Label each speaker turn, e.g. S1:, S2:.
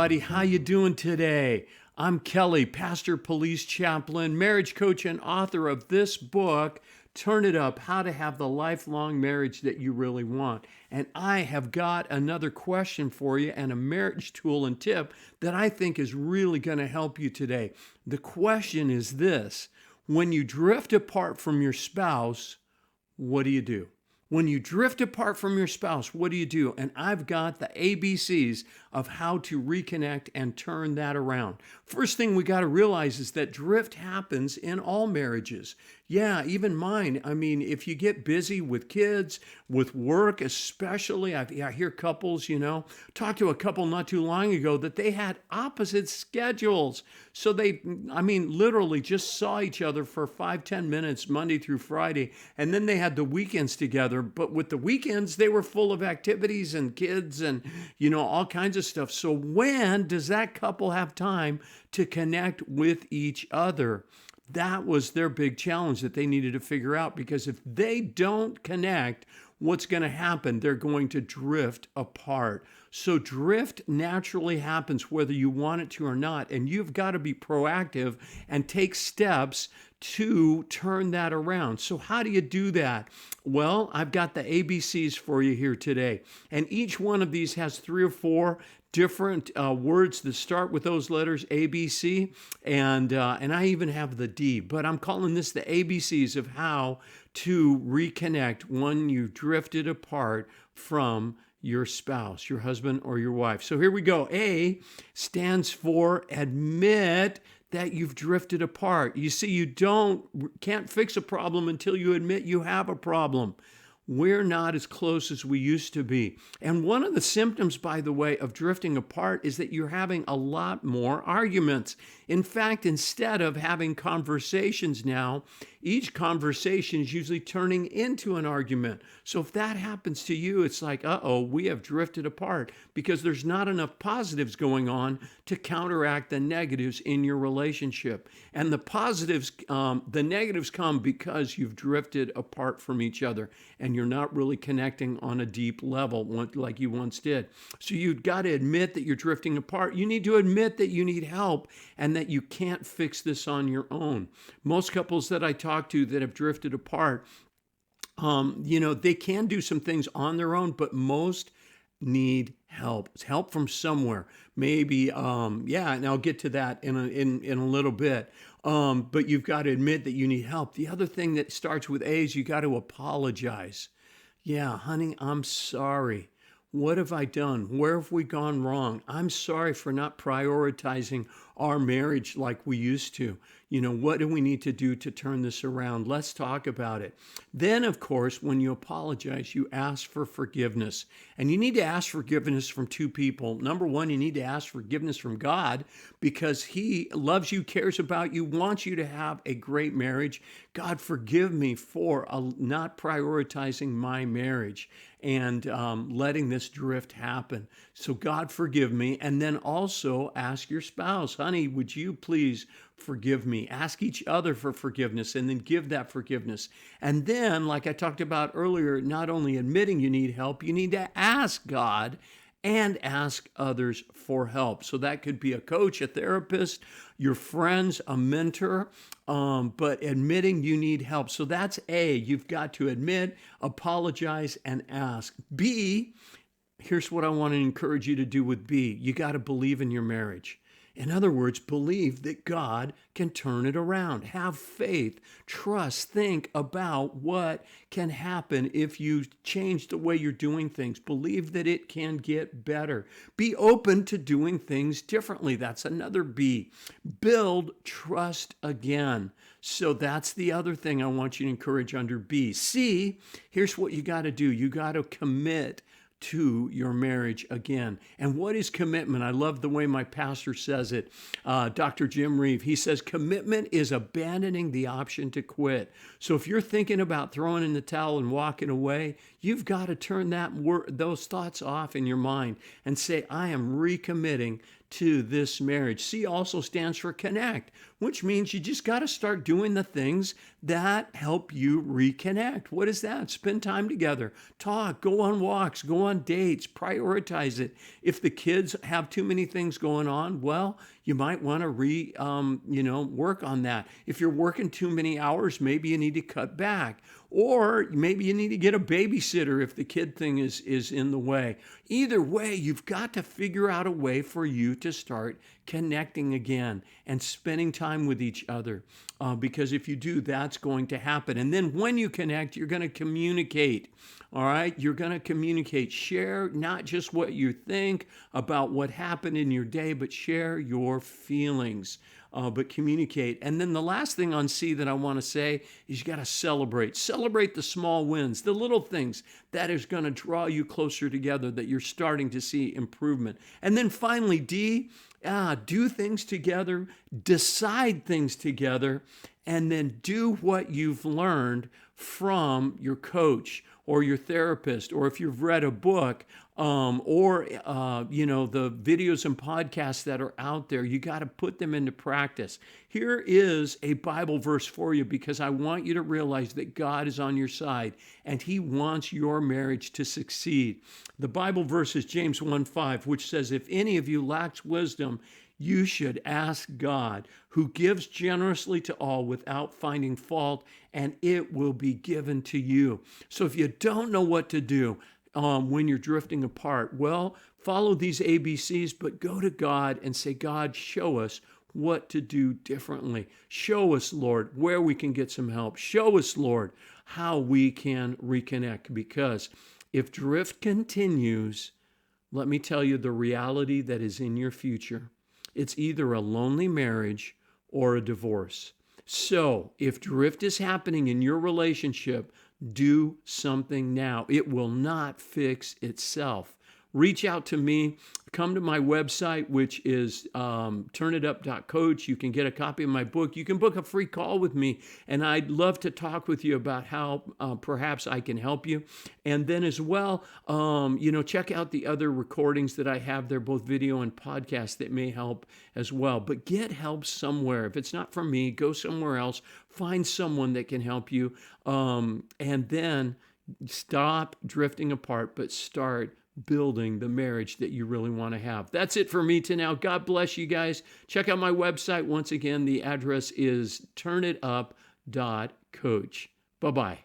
S1: everybody. How you doing today? I'm Kelly, pastor, police chaplain, marriage coach, and author of this book, Turn It Up, How to Have the Lifelong Marriage That You Really Want. And I have got another question for you and a marriage tool and tip that I think is really going to help you today. The question is this: when you drift apart from your spouse, what do you do? When you drift apart from your spouse, what do you do? And I've got the ABCs of how to reconnect and turn that around. First thing we got to realize is that drift happens in all marriages. Yeah, even mine. I mean, if you get busy with kids, with work especially, I hear couples, talked to a couple not too long ago that they had opposite schedules. So they, literally just saw each other for 5-10 minutes Monday through Friday, and then they had the weekends together. But with the weekends, they were full of activities and kids and, all kinds of stuff. So when does that couple have time to connect with each other? That was their big challenge that they needed to figure out, because if they don't connect, what's going to happen? They're going to drift apart. So drift naturally happens whether you want it to or not, and you've got to be proactive and take steps to turn that around. So how do you do that? Well, I've got the ABCs for you here today, and each one of these has 3 or 4 different words that start with those letters, A, B, C, and I even have the D, but I'm calling this the ABCs of how to reconnect when you drifted apart from your spouse, your husband or your wife. So here we go. A stands for admit that you've drifted apart. You see, can't fix a problem until you admit you have a problem. We're not as close as we used to be. And one of the symptoms, by the way, of drifting apart is that you're having a lot more arguments. In fact, instead of having conversations now, each conversation is usually turning into an argument. So if that happens to you, it's like, we have drifted apart, because there's not enough positives going on to counteract the negatives in your relationship. And the negatives come because you've drifted apart from each other and you're not really connecting on a deep level like you once did. So you've got to admit that you're drifting apart. You need to admit that you need help and that you can't fix this on your own. Most couples that I talk to that have drifted apart, they can do some things on their own, but most need help. It's help from somewhere. Maybe, and I'll get to that in a little bit. But you've got to admit that you need help. The other thing that starts with A is you got to apologize. Yeah, honey, I'm sorry. What have I done? Where have we gone wrong? I'm sorry for not prioritizing our marriage like we used to. What do we need to do to turn this around? Let's talk about it. Then, of course, when you apologize, you ask for forgiveness. And you need to ask forgiveness from 2 people. Number 1, you need to ask forgiveness from God, because He loves you, cares about you, wants you to have a great marriage. God, forgive me for not prioritizing my marriage and letting this drift happen. So God, forgive me. And then also ask your spouse, honey, would you please forgive me? Ask each other for forgiveness and then give that forgiveness. And then, like I talked about earlier, not only admitting you need help, you need to ask God and ask others for help. So that could be a coach, a therapist, your friends, a mentor, but admitting you need help. So that's A. You've got to admit, apologize, and ask. B, here's what I want to encourage you to do with B. You got to believe in your marriage. In other words, believe that God can turn it around. Have faith, trust, think about what can happen if you change the way you're doing things. Believe that it can get better. Be open to doing things differently. That's another B. Build trust again. So that's the other thing I want you to encourage under B. C, here's what you got to do. You got to commit to your marriage again. And what is commitment? I love the way my pastor says it, Dr. Jim Reeve. He says commitment is abandoning the option to quit. So if you're thinking about throwing in the towel and walking away, you've got to turn those thoughts off in your mind and say, I am recommitting to this marriage. C also stands for connect. which means you just got to start doing the things that help you reconnect. What is that? Spend time together, talk, go on walks, go on dates, prioritize it. If the kids have too many things going on, well, you might want to work on that. If you're working too many hours, maybe you need to cut back. Or maybe you need to get a babysitter if the kid thing is in the way. Either way, you've got to figure out a way for you to start connecting again and spending time with each other. Because if you do, that's going to happen. And then when you connect, you're going to communicate. All right? You're going to communicate. Share not just what you think about what happened in your day, but share your feelings. But communicate. And then the last thing on C that I want to say is you got to celebrate. Celebrate the small wins, the little things that is going to draw you closer together, that you're starting to see improvement. And then finally, D, do things together, decide things together, and then do what you've learned from your coach or your therapist, or if you've read a book, or the videos and podcasts that are out there. You got to put them into practice. Here is a Bible verse for you, because I want you to realize that God is on your side and He wants your marriage to succeed. The Bible verse is James 1:5, which says, "If any of you lacks wisdom, you should ask God, who gives generously to all without finding fault, and it will be given to you." So if you don't know what to do when you're drifting apart, well, follow these ABCs, but go to God and say, "God, show us what to do differently. Show us, Lord, where we can get some help. Show us, Lord, how we can reconnect." Because if drift continues, let me tell you the reality that is in your future. It's either a lonely marriage or a divorce. So if drift is happening in your relationship, do something now. It will not fix itself. Reach out to me. Come to my website, which is turnitup.coach. You can get a copy of my book. You can book a free call with me, and I'd love to talk with you about how perhaps I can help you. And then as well, check out the other recordings that I have. They're both video and podcast that may help as well. But get help somewhere. If it's not from me, go somewhere else. Find someone that can help you. And then stop drifting apart, but start building the marriage that you really want to have. That's it for me to now. God bless you guys. Check out my website. Once again, the address is turnitup.coach. Bye-bye.